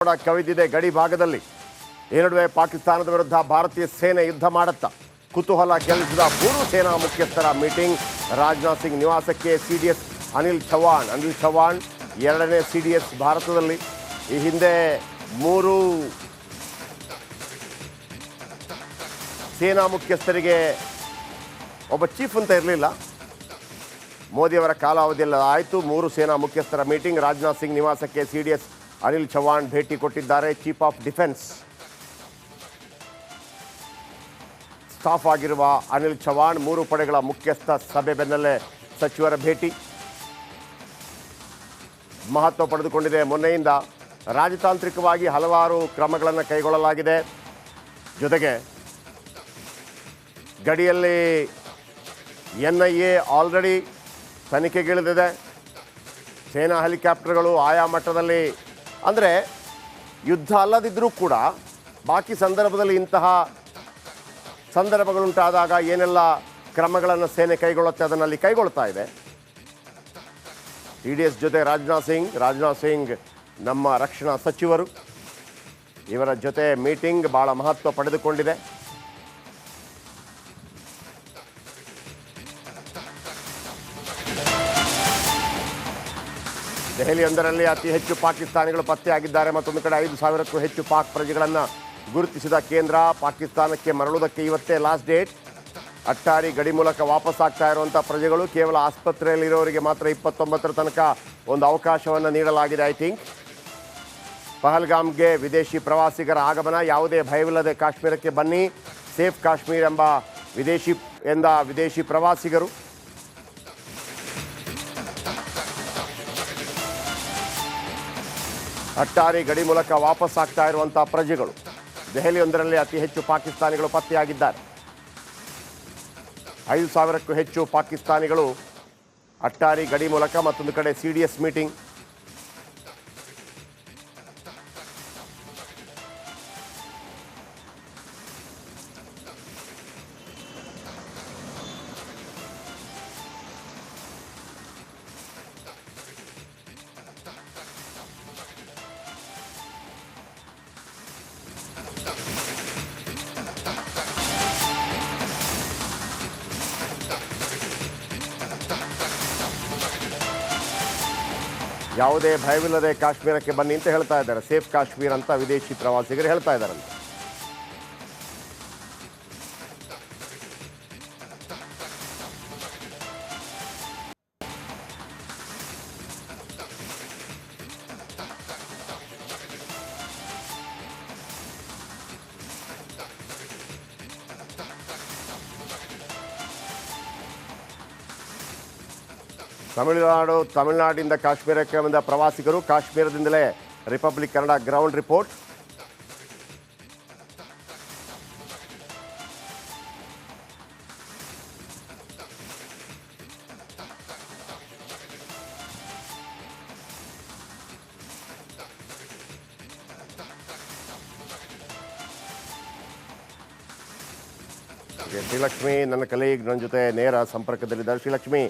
ಕನ್ನಡ ಕವಿದಿದೆ ಗಡಿ ಭಾಗದಲ್ಲಿ. ಈ ನಡುವೆ ಪಾಕಿಸ್ತಾನದ ವಿರುದ್ಧ ಭಾರತೀಯ ಸೇನೆ ಯುದ್ಧ ಮಾಡುತ್ತಾ ಕುತೂಹಲ ಕೆರಳಿಸಿದ ಮೂರು ಸೇನಾ ಮುಖ್ಯಸ್ಥರ ಮೀಟಿಂಗ್. ರಾಜನಾಥ್ ಸಿಂಗ್ ನಿವಾಸಕ್ಕೆ ಸಿಡಿಎಸ್ ಅನಿಲ್ ಚೌಹಾಣ್ ಎರಡನೇ ಸಿಡಿಎಸ್ ಭಾರತದಲ್ಲಿ. ಈ ಹಿಂದೆ ಮೂರು ಸೇನಾ ಮುಖ್ಯಸ್ಥರಿಗೆ ಒಬ್ಬ ಚೀಫ್ ಅಂತ ಇರಲಿಲ್ಲ. ಮೋದಿಯವರ ಕಾಲಾವಧಿಯಲ್ಲಿ ಆಯಿತು. ಮೂರು ಸೇನಾ ಮುಖ್ಯಸ್ಥರ ಮೀಟಿಂಗ್. ರಾಜನಾಥ್ ಸಿಂಗ್ ನಿವಾಸಕ್ಕೆ ಸಿಡಿಎಸ್ ಅನಿಲ್ ಚೌಹಾಣ್ ಭೇಟಿ ಕೊಟ್ಟಿದ್ದಾರೆ. ಚೀಫ್ ಆಫ್ ಡಿಫೆನ್ಸ್ ಸ್ಟಾಫ್ ಆಗಿರುವ ಅನಿಲ್ ಚೌಹಾಣ್ ಮೂರು ಪಡೆಗಳ ಮುಖ್ಯಸ್ಥ ಸಭೆ ಬೆನ್ನಲ್ಲೇ ಸಚಿವರ ಭೇಟಿ ಮಹತ್ವ ಪಡೆದುಕೊಂಡಿದೆ. ಮೊನ್ನೆಯಿಂದ ರಾಜತಾಂತ್ರಿಕವಾಗಿ ಹಲವಾರು ಕ್ರಮಗಳನ್ನು ಕೈಗೊಳ್ಳಲಾಗಿದೆ. ಜೊತೆಗೆ ಗಡಿಯಲ್ಲಿ NIA ಆಲ್ರೆಡಿ ತನಿಖೆಗಿಳಿದಿದೆ. ಸೇನಾ ಹೆಲಿಕಾಪ್ಟರ್ಗಳು ಆಯಾ ಮಟ್ಟದಲ್ಲಿ, ಅಂದರೆ ಯುದ್ಧ ಅಲ್ಲದಿದ್ದರೂ ಕೂಡ ಬಾಕಿ ಸಂದರ್ಭದಲ್ಲಿ ಇಂತಹ ಸಂದರ್ಭಗಳುಂಟಾದಾಗ ಏನೆಲ್ಲ ಕ್ರಮಗಳನ್ನು ಸೇನೆ ಕೈಗೊಳ್ಳುತ್ತೆ ಅದನ್ನಲ್ಲಿ ಕೈಗೊಳ್ತಾ ಇದೆ. TDS ಜೊತೆ ರಾಜನಾಥ್ ಸಿಂಗ್ ನಮ್ಮ ರಕ್ಷಣಾ ಸಚಿವರು, ಇವರ ಜೊತೆ ಮೀಟಿಂಗ್ ಭಾಳ ಮಹತ್ವ ಪಡೆದುಕೊಂಡಿದೆ. ದೆಹಲಿಯೊಂದರಲ್ಲಿ ಅತಿ ಹೆಚ್ಚು ಪಾಕಿಸ್ತಾನಿಗಳು ಪತ್ತೆಯಾಗಿದ್ದಾರೆ. ಮತ್ತೊಂದು ಕಡೆ 5,000ಕ್ಕೂ ಹೆಚ್ಚು ಪಾಕ್ ಪ್ರಜೆಗಳನ್ನು ಗುರುತಿಸಿದ ಕೇಂದ್ರ. ಪಾಕಿಸ್ತಾನಕ್ಕೆ ಮರಳುವುದಕ್ಕೆ ಇವತ್ತೇ ಲಾಸ್ಟ್ ಡೇಟ್. ಅಟ್ಟಾರಿ ಗಡಿ ಮೂಲಕ ವಾಪಸ್ ಆಗ್ತಾ ಇರುವಂಥ ಪ್ರಜೆಗಳು ಕೇವಲ ಆಸ್ಪತ್ರೆಯಲ್ಲಿರೋರಿಗೆ ಮಾತ್ರ 29ರ ತನಕ ಒಂದು ಅವಕಾಶವನ್ನು ನೀಡಲಾಗಿದೆ. ಐ ಥಿಂಕ್ ಪಹಲ್ಗಾಮ್ಗೆ ವಿದೇಶಿ ಪ್ರವಾಸಿಗರ ಆಗಮನ. ಯಾವುದೇ ಭಯವಿಲ್ಲದೆ ಕಾಶ್ಮೀರಕ್ಕೆ ಬನ್ನಿ, ಸೇಫ್ ಕಾಶ್ಮೀರ್ ಎಂಬ ವಿದೇಶಿ ಪ್ರವಾಸಿಗರು. ಅಟ್ಟಾರಿ ಗಡಿ ಮೂಲಕ ವಾಪಸ್ ಆಗ್ತಾ ಇರುವಂಥ ಪ್ರಜೆಗಳು. ದೆಹಲಿಯೊಂದರಲ್ಲಿ ಅತಿ ಹೆಚ್ಚು ಪಾಕಿಸ್ತಾನಿಗಳು ಪತ್ತೆಯಾಗಿದ್ದಾರೆ. 5,000ಕ್ಕೂ ಹೆಚ್ಚು ಪಾಕಿಸ್ತಾನಿಗಳು ಅಟ್ಟಾರಿ ಗಡಿ ಮೂಲಕ. ಮತ್ತೊಂದು ಕಡೆ CDS ಮೀಟಿಂಗ್. ಯಾವುದೇ ಭಯವಿಲ್ಲದೆ ಕಾಶ್ಮೀರಕ್ಕೆ ಬನ್ನಿ ಅಂತ ಹೇಳ್ತಾ ಇದ್ದಾರೆ. ಸೇಫ್ ಕಾಶ್ಮೀರ್ ಅಂತ ವಿದೇಶಿ ಪ್ರವಾಸಿಗರು ಹೇಳ್ತಾ ಇದ್ದಾರಂತೆ. ತಮಿಳುನಾಡಿನಿಂದ ಕಾಶ್ಮೀರಕ್ಕೆ ಬಂದ ಪ್ರವಾಸಿಗರು. ಕಾಶ್ಮೀರದಿಂದಲೇ republic Kannada ground report. Srilakshmi ನನ್ನ ಕಲೀಗ್ ನನ್ನ ಜೊತೆ ನೇರ ಸಂಪರ್ಕದಲ್ಲಿದ್ದಾರೆ. ಶ್ರೀಲಕ್ಷ್ಮಿ,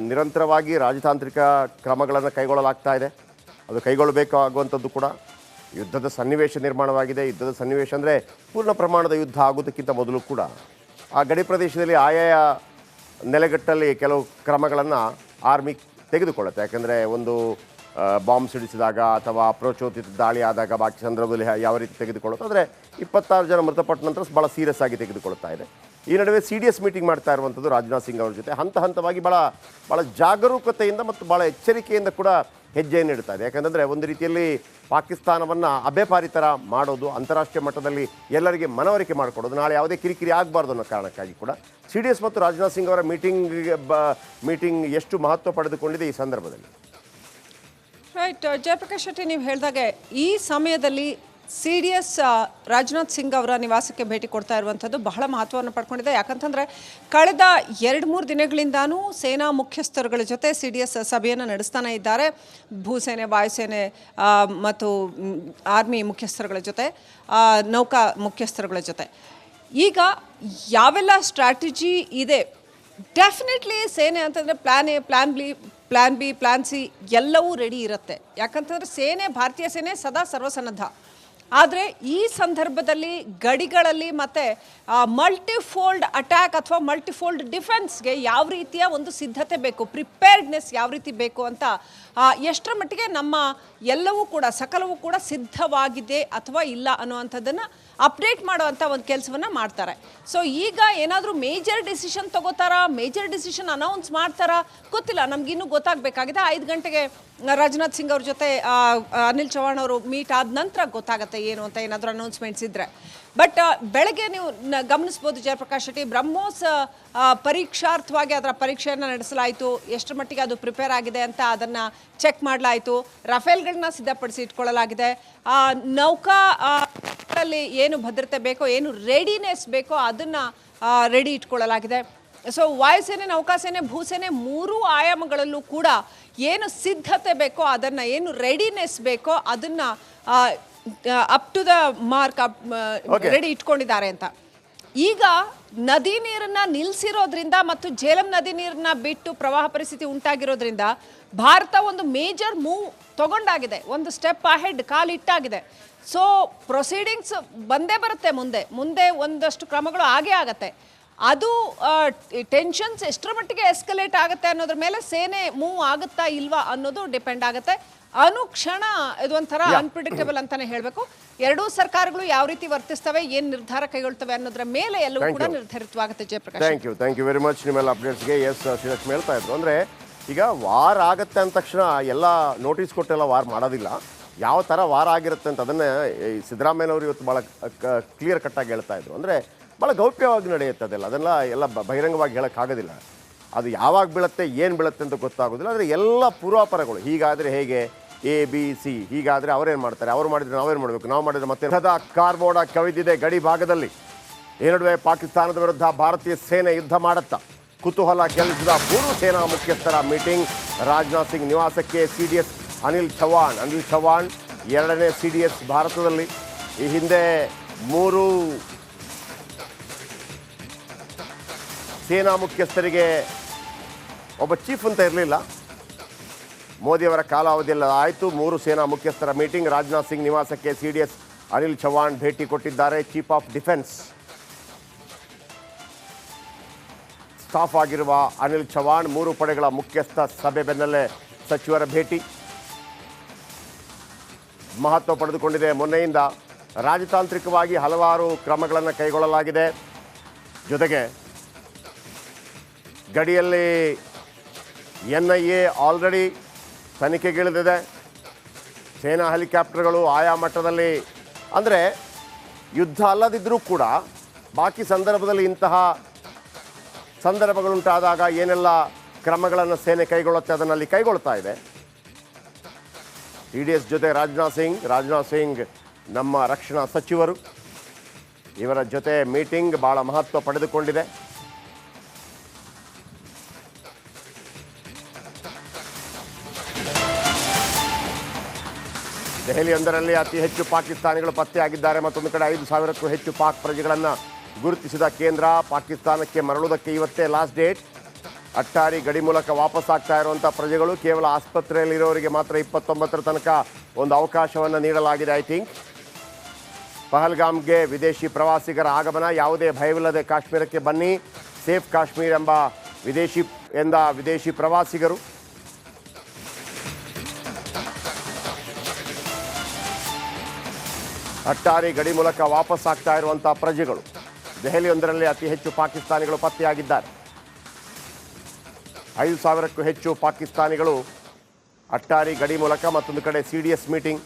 ನಿರಂತರವಾಗಿ ರಾಜತಾಂತ್ರಿಕ ಕ್ರಮಗಳನ್ನು ಕೈಗೊಳ್ಳಲಾಗ್ತಾ ಇದೆ. ಅದು ಕೈಗೊಳ್ಳಬೇಕಾಗುವಂಥದ್ದು ಕೂಡ ಯುದ್ಧದ ಸನ್ನಿವೇಶ ನಿರ್ಮಾಣವಾಗಿದೆ. ಯುದ್ಧದ ಸನ್ನಿವೇಶ ಅಂದರೆ ಪೂರ್ಣ ಪ್ರಮಾಣದ ಯುದ್ಧ ಆಗೋದಕ್ಕಿಂತ ಮೊದಲು ಕೂಡ ಆ ಗಡಿ ಪ್ರದೇಶದಲ್ಲಿ ಆಯಾಯ ನೆಲೆಗಟ್ಟಲ್ಲಿ ಕೆಲವು ಕ್ರಮಗಳನ್ನು ಆರ್ಮಿ ತೆಗೆದುಕೊಳ್ಳುತ್ತೆ. ಯಾಕಂದರೆ ಒಂದು ಬಾಂಬ್ ಸಿಡಿಸಿದಾಗ ಅಥವಾ ಅಪ್ರೋಚೋಚಿತ ದಾಳಿ ಆದಾಗ ಬಾಕಿ ಸಂದರ್ಭದಲ್ಲಿ ಯಾವ ರೀತಿ ತೆಗೆದುಕೊಳ್ಳುತ್ತೆ. ಆದರೆ 26 ಜನ ಮೃತಪಟ್ಟ ನಂತರ ಭಾಳ ಸೀರಿಯಸ್ ಆಗಿ ತೆಗೆದುಕೊಳ್ತಾ ಇದೆ. ಈ ನಡುವೆ CDS ಮೀಟಿಂಗ್ ಮಾಡ್ತಾ ಇರುವಂಥದ್ದು ರಾಜನಾಥ್ ಸಿಂಗ್ ಅವ್ರ ಜೊತೆ ಹಂತವಾಗಿ ಭಾಳ ಜಾಗರೂಕತೆಯಿಂದ ಮತ್ತು ಭಾಳ ಎಚ್ಚರಿಕೆಯಿಂದ ಕೂಡ ಹೆಜ್ಜೆಯನ್ನು ಇಡ್ತಾ ಇದೆ. ಯಾಕಂದರೆ ಒಂದು ರೀತಿಯಲ್ಲಿ ಪಾಕಿಸ್ತಾನವನ್ನು ಅಭೆಪಾರಿತರ ಮಾಡೋದು, ಅಂತಾರಾಷ್ಟ್ರೀಯ ಮಟ್ಟದಲ್ಲಿ ಎಲ್ಲರಿಗೆ ಮನವರಿಕೆ ಮಾಡಿಕೊಡೋದು, ನಾಳೆ ಯಾವುದೇ ಕಿರಿಕಿರಿ ಆಗಬಾರ್ದು ಅನ್ನೋ ಕಾರಣಕ್ಕಾಗಿ ಕೂಡ CDS ಮತ್ತು ರಾಜನಾಥ್ ಸಿಂಗ್ ಅವರ ಮೀಟಿಂಗ್ ಎಷ್ಟು ಮಹತ್ವ ಪಡೆದುಕೊಂಡಿದೆ ಈ ಸಂದರ್ಭದಲ್ಲಿ. ರೈಟ್ ಜಯಪ್ರಕಾಶ್ ಶೆಟ್ಟಿ, ನೀವು ಹೇಳಿದಾಗೆ ಈ ಸಮಯದಲ್ಲಿ CDS ರಾಜನಾಥ್ ಸಿಂಗ್ ಅವರ ನಿವಾಸಕ್ಕೆ ಭೇಟಿ ಕೊಡ್ತಾ ಇರುವಂಥದ್ದು ಬಹಳ ಮಹತ್ವವನ್ನು ಪಡ್ಕೊಂಡಿದೆ. ಯಾಕಂತಂದರೆ ಕಳೆದ 2-3 ದಿನಗಳಿಂದಾನೂ ಸೇನಾ ಮುಖ್ಯಸ್ಥರುಗಳ ಜೊತೆ CDS ಸಭೆಯನ್ನು ನಡೆಸ್ತಾನೆ ಇದ್ದಾರೆ. ಭೂಸೇನೆ, ವಾಯುಸೇನೆ ಮತ್ತು ಆರ್ಮಿ ಮುಖ್ಯಸ್ಥರುಗಳ ಜೊತೆ, ನೌಕಾ ಮುಖ್ಯಸ್ಥರುಗಳ ಜೊತೆ. ಈಗ ಯಾವೆಲ್ಲ ಸ್ಟ್ರಾಟಜಿ ಇದೆ? ಡೆಫಿನೆಟ್ಲಿ ಸೇನೆ ಅಂತಂದರೆ plan A, plan B, plan B, plan C ಎಲ್ಲವೂ ರೆಡಿ ಇರುತ್ತೆ. ಯಾಕಂತಂದರೆ ಭಾರತೀಯ ಸೇನೆ ಸದಾ ಸರ್ವಸನ್ನದ್ಧ. ಆದರೆ ಈ ಸಂದರ್ಭದಲ್ಲಿ ಗಡಿಗಳಲ್ಲಿ ಮತ್ತು ಮಲ್ಟಿಫೋಲ್ಡ್ ಅಟ್ಯಾಕ್ ಅಥವಾ ಮಲ್ಟಿಫೋಲ್ಡ್ ಡಿಫೆನ್ಸ್ಗೆ ಯಾವ ರೀತಿಯ ಒಂದು ಸಿದ್ಧತೆ ಬೇಕು, ಪ್ರಿಪೇರ್ಡ್ನೆಸ್ ಯಾವ ರೀತಿ ಬೇಕು ಅಂತ ಎಷ್ಟರ ಮಟ್ಟಿಗೆ ನಮ್ಮ ಎಲ್ಲವೂ ಕೂಡ ಸಕಲವೂ ಕೂಡ ಸಿದ್ಧವಾಗಿದೆ ಅಥವಾ ಇಲ್ಲ ಅನ್ನುವಂಥದ್ದನ್ನು ಅಪ್ಡೇಟ್ ಮಾಡುವಂಥ ಒಂದು ಕೆಲಸವನ್ನು ಮಾಡ್ತಾರೆ. ಸೊ ಈಗ ಏನಾದರೂ ಮೇಜರ್ ಡಿಸಿಷನ್ ತಗೋತಾರಾ, ಮೇಜರ್ ಡಿಸಿಷನ್ ಅನೌನ್ಸ್ ಮಾಡ್ತಾರಾ ಗೊತ್ತಿಲ್ಲ, ನಮಗಿನ್ನೂ ಗೊತ್ತಾಗಬೇಕಾಗಿದೆ. 5 ಗಂಟೆಗೆ ರಾಜನಾಥ್ ಸಿಂಗ್ ಅವ್ರ ಜೊತೆ ಅನಿಲ್ ಚೌಹಾಣ್ ಅವರು ಮೀಟ್ ಆದ ನಂತರ ಗೊತ್ತಾಗುತ್ತೆ ಏನು ಅಂತ, ಏನಾದರೂ ಅನೌನ್ಸ್ಮೆಂಟ್ಸ್ ಇದ್ದರೆ. ಬಟ್ ಬೆಳಗ್ಗೆ ನೀವು ಗಮನಿಸ್ಬೋದು ಜಯಪ್ರಕಾಶ್ ಶೆಟ್ಟಿ, ಬ್ರಹ್ಮೋಸ್ ಪರೀಕ್ಷಾರ್ಥವಾಗಿ ಅದರ ಪರೀಕ್ಷೆಯನ್ನು ನಡೆಸಲಾಯಿತು. ಎಷ್ಟರ ಮಟ್ಟಿಗೆ ಅದು ಪ್ರಿಪೇರ್ ಆಗಿದೆ ಅಂತ ಅದನ್ನು ಚೆಕ್ ಮಾಡಲಾಯಿತು. ರಫೇಲ್ಗಳನ್ನ ಸಿದ್ಧಪಡಿಸಿ ಇಟ್ಕೊಳ್ಳಲಾಗಿದೆ. ನೌಕಾ ಏನು ಭದ್ರತೆ ಬೇಕೋ, ಏನು ರೆಡಿನೆಸ್ ಬೇಕೋ ಅದನ್ನು ರೆಡಿ ಇಟ್ಕೊಳ್ಳಲಾಗಿದೆ. ಸೊ ವಾಯುಸೇನೆ, ನೌಕಾಸೇನೆ, ಭೂಸೇನೆ 3 ಆಯಾಮಗಳಲ್ಲೂ ಕೂಡ ಏನು ಸಿದ್ಧತೆ ಬೇಕೋ ಅದನ್ನು, ಏನು ರೆಡಿನೆಸ್ ಬೇಕೋ ಅದನ್ನು up to the mark ready ಇಟ್ಕೊಂಡಿದ್ದಾರೆ ಅಂತ. ಈಗ ನದಿ ನೀರನ್ನು ನಿಲ್ಲಿಸಿರೋದ್ರಿಂದ ಮತ್ತು ಜೇಲಂ ನದಿ ನೀರನ್ನ ಬಿಟ್ಟು ಪ್ರವಾಹ ಪರಿಸ್ಥಿತಿ ಉಂಟಾಗಿರೋದ್ರಿಂದ ಭಾರತ ಒಂದು ಮೇಜರ್ ಮೂವ್ ತಗೊಂಡಾಗಿದೆ, ಒಂದು ಸ್ಟೆಪ್ ಅಹೆಡ್ ಕಾಲಿಟ್ಟಾಗಿದೆ. ಸೊ ಪ್ರೊಸೀಡಿಂಗ್ಸ್ ಬಂದೇ ಬರುತ್ತೆ, ಮುಂದೆ ಒಂದಷ್ಟು ಕ್ರಮಗಳು ಆಗೇ ಆಗತ್ತೆ. ಅದು ಟೆನ್ಷನ್ಸ್ ಎಷ್ಟರ ಮಟ್ಟಿಗೆ ಎಸ್ಕಲೇಟ್ ಆಗುತ್ತೆ ಅನ್ನೋದ್ರ ಮೇಲೆ ಸೇನೆ ಮೂವ್ ಆಗುತ್ತಾ ಇಲ್ವಾ ಅನ್ನೋದು ಡಿಪೆಂಡ್ ಆಗುತ್ತೆ. ಅನುಕ್ಷಣ ಇದೊಂಥರ ಅನ್ಪ್ರಿಡಿಕ್ಟಬಲ್ ಅಂತಾನೆ ಹೇಳಬೇಕು. ಎರಡೂ ಸರ್ಕಾರಗಳು ಯಾವ ರೀತಿ ವರ್ತಿಸ್ತವೆ, ಏನು ನಿರ್ಧಾರ ಕೈಗೊಳ್ತವೆ ಅನ್ನೋದ್ರ ಮೇಲೆ ಎಲ್ಲವೂ ಕೂಡ ನಿರ್ಧರಿತವಾಗುತ್ತೆ. Jayaprakash, thank you very much ನಿಮ್ಮೆಲ್ಲ ಅಪ್ಡೇಟ್ಸ್ಗೆ. ಎಸ್, ಶ್ರೀಲಕ್ಷ್ಮಿ ಹೇಳ್ತಾ ಇದ್ರು ಅಂದರೆ ಈಗ ವಾರ್ ಆಗುತ್ತೆ ಅಂದ ತಕ್ಷಣ ಎಲ್ಲ ನೋಟಿಸ್ ಕೊಟ್ಟೆಲ್ಲ ವಾರ್ ಮಾಡೋದಿಲ್ಲ. ಯಾವ ಥರ ವಾರ ಆಗಿರುತ್ತೆ ಅಂತ ಅದನ್ನೇ ಸಿದ್ದರಾಮಯ್ಯನವರು ಇವತ್ತು ಭಾಳ ಕ್ಲಿಯರ್ ಕಟ್ಟಾಗಿ ಹೇಳ್ತಾ ಇದ್ರು. ಅಂದರೆ ಭಾಳ ಗೌಪ್ಯವಾಗಿ ನಡೆಯುತ್ತೆ ಅದೆಲ್ಲ ಎಲ್ಲ ಬಹಿರಂಗವಾಗಿ ಹೇಳೋಕ್ಕಾಗೋದಿಲ್ಲ. ಅದು ಯಾವಾಗ ಬೀಳುತ್ತೆ, ಏನು ಬೀಳುತ್ತೆ ಅಂತ ಗೊತ್ತಾಗೋದಿಲ್ಲ. ಆದರೆ ಎಲ್ಲ ಪೂರ್ವಾಪರಗಳು, ಹೀಗಾದರೆ ಹೇಗೆ, ABC, ಹೀಗಾದರೆ ಅವರೇನು ಮಾಡ್ತಾರೆ, ಅವ್ರು ಮಾಡಿದರೆ ನಾವೇನು ಮಾಡಬೇಕು, ನಾವು ಮಾಡಿದರೆ ಮತ್ತೆ ಕಾರ್ಬೋಡ ಕವಿದಿದೆ ಗಡಿ ಭಾಗದಲ್ಲಿ. ಈ ನಡುವೆ ಪಾಕಿಸ್ತಾನದ ವಿರುದ್ಧ ಭಾರತೀಯ ಸೇನೆ ಯುದ್ಧ ಮಾಡುತ್ತಾ ಕುತೂಹಲ ಕೆರಳಿಸಿದ 3 ಸೇನಾ ಮುಖ್ಯಸ್ಥರ ಮೀಟಿಂಗ್. ರಾಜನಾಥ್ ಸಿಂಗ್ ನಿವಾಸಕ್ಕೆ CDS ಅನಿಲ್ ಚೌಹಾಣ್ 2ನೇ CDS ಭಾರತದಲ್ಲಿ. ಈ ಹಿಂದೆ 3 ಸೇನಾ ಮುಖ್ಯಸ್ಥರಿಗೆ ಒಬ್ಬ ಚೀಫ್ ಅಂತ ಇರಲಿಲ್ಲ. ಮೋದಿಯವರ ಕಾಲಾವಧಿಯಲ್ಲಿ ಆಯಿತು 3 ಸೇನಾ ಮುಖ್ಯಸ್ಥರ ಮೀಟಿಂಗ್. ರಾಜನಾಥ್ ಸಿಂಗ್ ನಿವಾಸಕ್ಕೆ CDS ಅನಿಲ್ ಚೌಹಾಣ್ ಭೇಟಿ ಕೊಟ್ಟಿದ್ದಾರೆ. ಚೀಫ್ ಆಫ್ ಡಿಫೆನ್ಸ್ ಸ್ಟಾಫ್ ಆಗಿರುವ ಅನಿಲ್ ಚೌಹಾಣ್ 3 ಪಡೆಗಳ ಮುಖ್ಯಸ್ಥ ಸಭೆ ಬೆನ್ನಲ್ಲೇ ಸಚಿವರ ಭೇಟಿ ಮಹತ್ವ ಪಡೆದುಕೊಂಡಿದೆ. ಮೊನ್ನೆಯಿಂದ ರಾಜತಾಂತ್ರಿಕವಾಗಿ ಹಲವಾರು ಕ್ರಮಗಳನ್ನು ಕೈಗೊಳ್ಳಲಾಗಿದೆ. ಜೊತೆಗೆ ಗಡಿಯಲ್ಲಿ NIA ಆಲ್ರೆಡಿ ತನಿಖೆಗಿಳಿದಿದೆ. ಸೇನಾ ಹೆಲಿಕಾಪ್ಟರ್ಗಳು ಆಯಾ ಮಟ್ಟದಲ್ಲಿ, ಅಂದರೆ ಯುದ್ಧ ಅಲ್ಲದಿದ್ದರೂ ಕೂಡ ಬಾಕಿ ಸಂದರ್ಭದಲ್ಲಿ ಇಂತಹ ಸಂದರ್ಭಗಳುಂಟಾದಾಗ ಏನೆಲ್ಲ ಕ್ರಮಗಳನ್ನು ಸೇನೆ ಕೈಗೊಳ್ಳುತ್ತೆ ಅದನ್ನು ಅಲ್ಲಿ ಕೈಗೊಳ್ತಾ ಇದೆ. CDS ಜೊತೆ ರಾಜನಾಥ್ ಸಿಂಗ್ ನಮ್ಮ ರಕ್ಷಣಾ ಸಚಿವರು, ಇವರ ಜೊತೆ ಮೀಟಿಂಗ್ ಭಾಳ ಮಹತ್ವ ಪಡೆದುಕೊಂಡಿದೆ. ದೆಹಲಿಯೊಂದರಲ್ಲಿ ಅತಿ ಹೆಚ್ಚು ಪಾಕಿಸ್ತಾನಿಗಳು ಪತ್ತೆಯಾಗಿದ್ದಾರೆ. ಮತ್ತೊಂದು ಕಡೆ 5,000ಕ್ಕೂ ಹೆಚ್ಚು ಪಾಕ್ ಪ್ರಜೆಗಳನ್ನು ಗುರುತಿಸಿದ ಕೇಂದ್ರ. ಪಾಕಿಸ್ತಾನಕ್ಕೆ ಮರಳುವುದಕ್ಕೆ ಇವತ್ತೇ ಲಾಸ್ಟ್ ಡೇಟ್. ಅಟ್ಟಾರಿ ಗಡಿ ಮೂಲಕ ವಾಪಸ್ ಆಗ್ತಾ ಇರುವಂಥ ಪ್ರಜೆಗಳು ಕೇವಲ ಆಸ್ಪತ್ರೆಯಲ್ಲಿರೋರಿಗೆ ಮಾತ್ರ 29ರ ತನಕ ಒಂದು ಅವಕಾಶವನ್ನು ನೀಡಲಾಗಿದೆ. ಐ ಥಿಂಕ್ ಪಹಲ್ಗಾಮ್ಗೆ ವಿದೇಶಿ ಪ್ರವಾಸಿಗರ ಆಗಮನ. ಯಾವುದೇ ಭಯವಿಲ್ಲದೆ ಕಾಶ್ಮೀರಕ್ಕೆ ಬನ್ನಿ, ಸೇಫ್ ಕಾಶ್ಮೀರ್ ಎಂಬ ವಿದೇಶಿ ಪ್ರವಾಸಿಗರು. ಅಟ್ಟಾರಿ ಗಡಿ ಮೂಲಕ ವಾಪಸ್ ಆಗ್ತಾ ಇರುವಂಥ ಪ್ರಜೆಗಳು. ದೆಹಲಿಯೊಂದರಲ್ಲಿ ಅತಿ ಹೆಚ್ಚು ಪಾಕಿಸ್ತಾನಿಗಳು ಪತ್ತೆಯಾಗಿದ್ದಾರೆ. 5,000ಕ್ಕೂ ಹೆಚ್ಚು ಪಾಕಿಸ್ತಾನಿಗಳು ಅಟ್ಟಾರಿ ಗಡಿ ಮೂಲಕ. ಮತ್ತೊಂದು ಕಡೆ CDS ಮೀಟಿಂಗ್.